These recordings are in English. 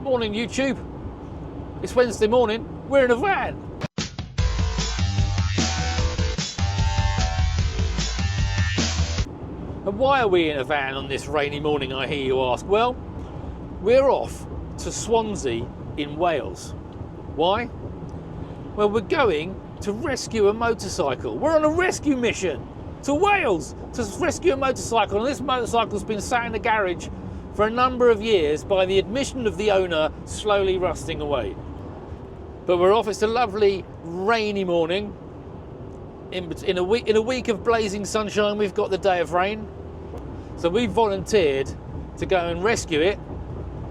Morning YouTube. It's Wednesday morning, we're in a van. And why are we in a van on this rainy morning, I hear you ask? Well, we're off to Swansea in Wales. Why? Well, we're going to rescue a motorcycle. We're on a rescue mission to Wales to rescue a motorcycle, and this motorcycle's been sat in the garage for a number of years by the admission of the owner slowly rusting away. But we're off. It's a lovely rainy morning. In a week of blazing sunshine, we've got the day of rain. So we've volunteered to go and rescue it,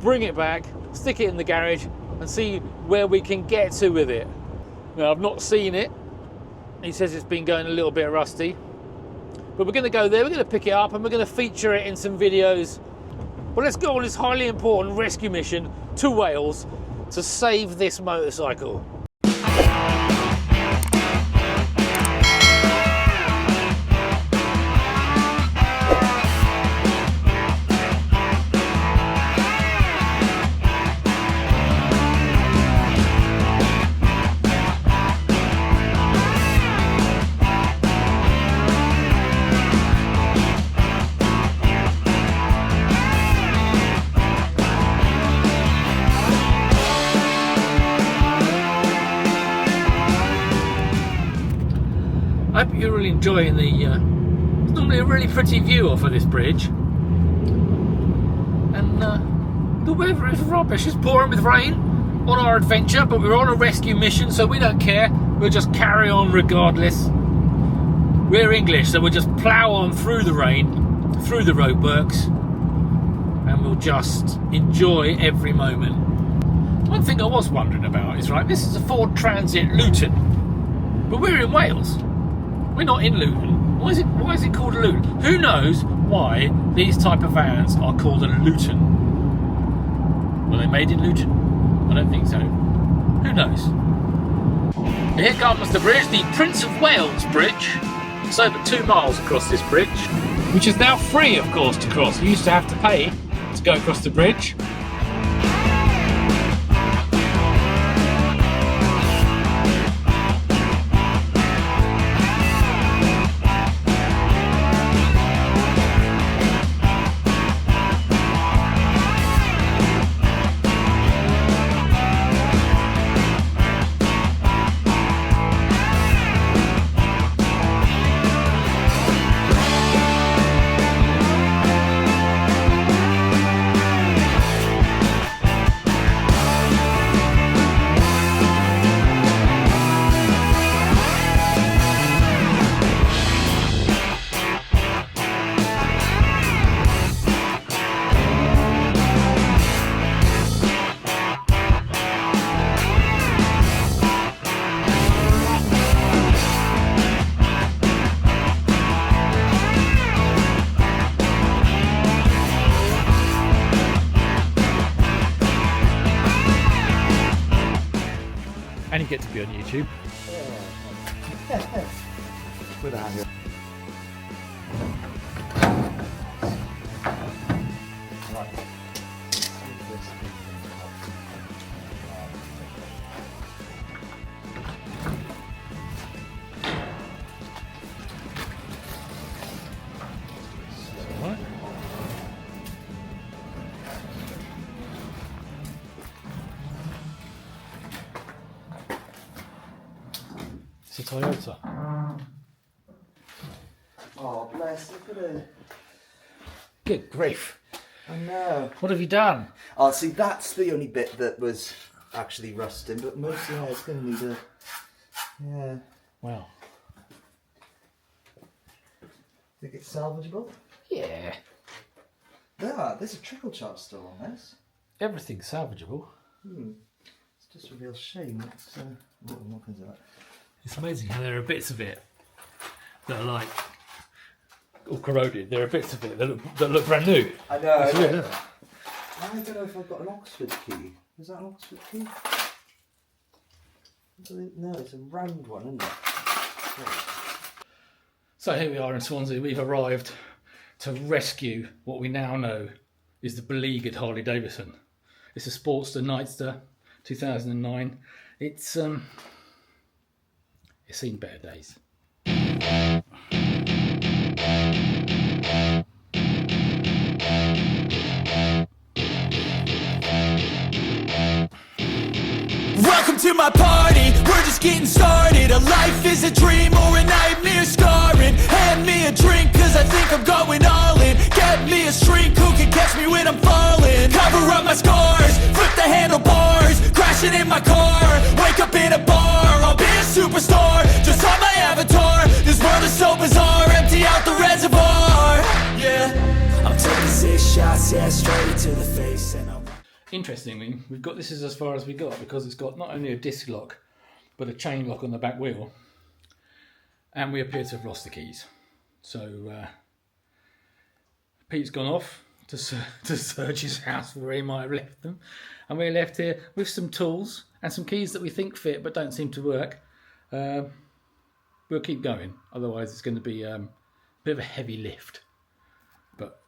bring it back, stick it in the garage and see where we can get to with it. Now, I've not seen it. He says it's been going a little bit rusty. But we're going to go there, we're going to pick it up and we're going to feature it in some videos. But let's go on this highly important rescue mission to Wales to save this motorcycle. I hope you're really enjoying the, it's normally a really pretty view off of this bridge. And the weather is rubbish, it's pouring with rain on our adventure, but we're on a rescue mission, so we don't care. We'll just carry on regardless. We're English, so we'll just plough on through the rain, through the roadworks, and we'll just enjoy every moment. One thing I was wondering about is, right, this is a Ford Transit Luton, but we're in Wales. We're not in Luton. Why is it called a Luton? Who knows why these type of vans are called a Luton? Were they made in Luton? I don't think so. Who knows? Here comes the bridge, the Prince of Wales Bridge. It's over 2 miles across this bridge, which is now free, of course, to cross. You used to have to pay to go across the bridge. And you get to be on YouTube. With a hanger. It's a Toyota. Oh, bless, look at it. Good grief. I know. What have you done? Oh, see, that's the only bit that was actually rusting, but most of it's going to need a... Yeah. Well. Think it's salvageable? Yeah. There's a trickle chart still on this. Everything's salvageable. It's just a real shame. It's, I'm not going to do that. It's amazing how there are bits of it that are like all corroded. There are bits of it that look brand new. I know. It's weird, isn't it? I don't know if I've got an Oxford key. Is that an Oxford key? No, it's a round one, isn't it? So here we are in Swansea. We've arrived to rescue what we now know is the beleaguered Harley Davidson. It's a Sportster Nightster 2009. It's seen better days. Welcome to my party, we're just getting started. A life is a dream or a nightmare scarring. Hand me a drink cause I think I'm going all in. Get me a shrink who can catch me when I'm falling. Cover up my scars, flip the handlebars. Crashing in my car, wake up in a bar. I'll be a superstar, just on my avatar. This world is so bizarre, empty out the reservoir. Yeah, I'm taking 6 shots, yeah, straight to the face. And Interestingly, we've got this is as far as we got because it's got not only a disc lock but a chain lock on the back wheel, and we appear to have lost the keys. So Pete's gone off to search his house where he might have left them, and we're left here with some tools and some keys that we think fit but don't seem to work. We'll keep going, otherwise it's going to be a bit of a heavy lift. But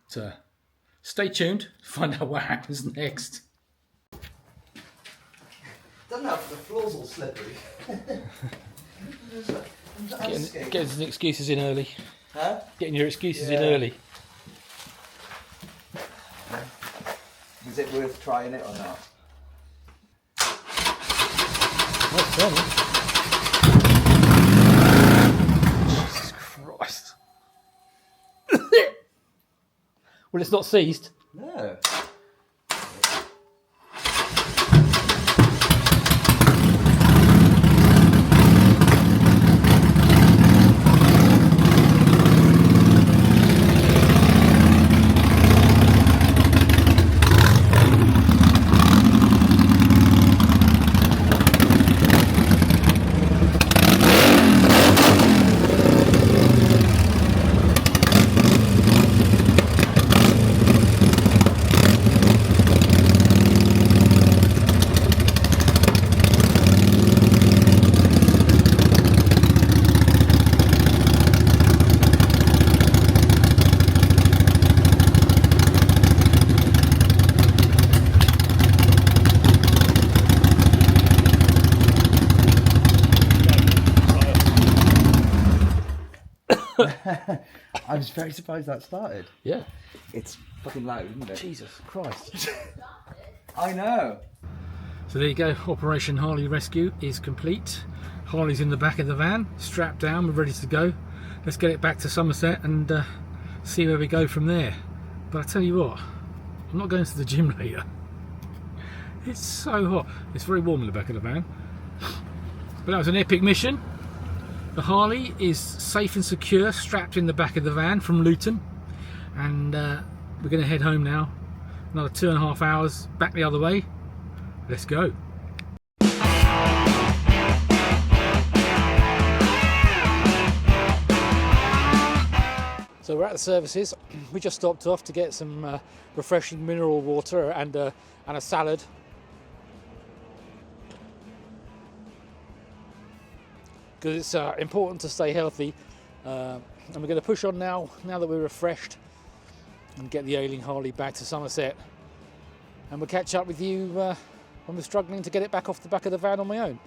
stay tuned to find out what happens next. Don't know if the floor's all slippery. Getting some excuses in early. Huh? Getting your excuses in early. Is it worth trying it or not? What's that? Jesus Christ. Well, it's not seized. No. I was very surprised that started. Yeah. It's fucking loud, isn't it? Jesus Christ. I know. So there you go. Operation Harley Rescue is complete. Harley's in the back of the van, strapped down, we're ready to go. Let's get it back to Somerset and see where we go from there. But I tell you what, I'm not going to the gym later. It's so hot. It's very warm in the back of the van. But that was an epic mission. The Harley is safe and secure, strapped in the back of the van from Luton, and we're going to head home now. Another 2.5 hours back the other way. Let's go. So we're at the services. We just stopped off to get some refreshing mineral water and a salad. Because it's important to stay healthy, and we're going to push on now that we're refreshed, and get the ailing Harley back to Somerset, and we'll catch up with you when we're struggling to get it back off the back of the van on my own.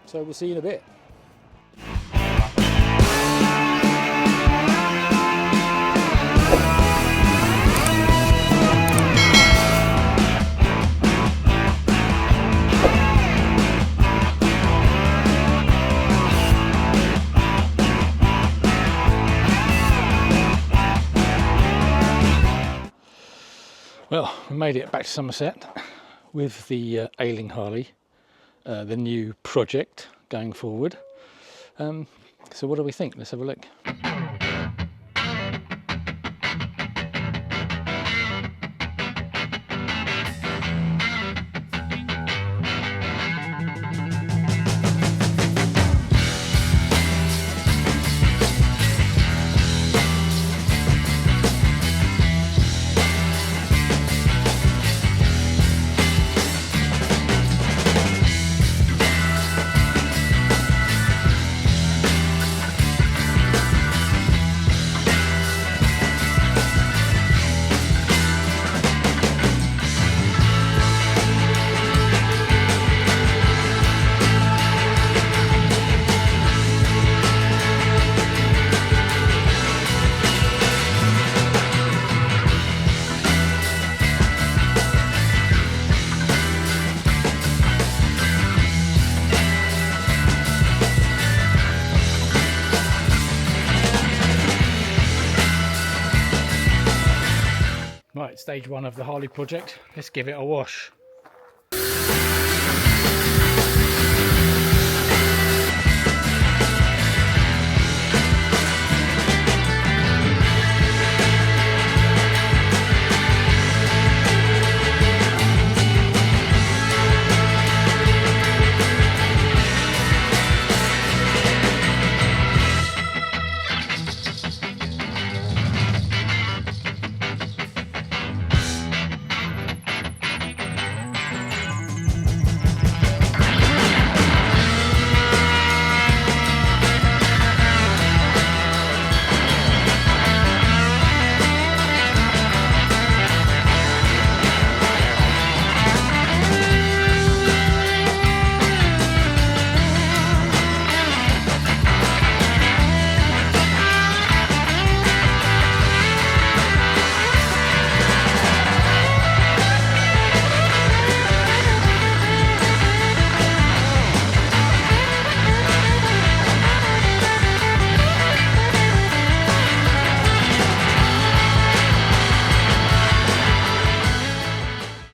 So we'll see you in a bit. Well, we made it back to Somerset with the ailing Harley, the new project going forward. So what do we think? Let's have a look. Right, stage 1 of the Harley project. Let's give it a wash.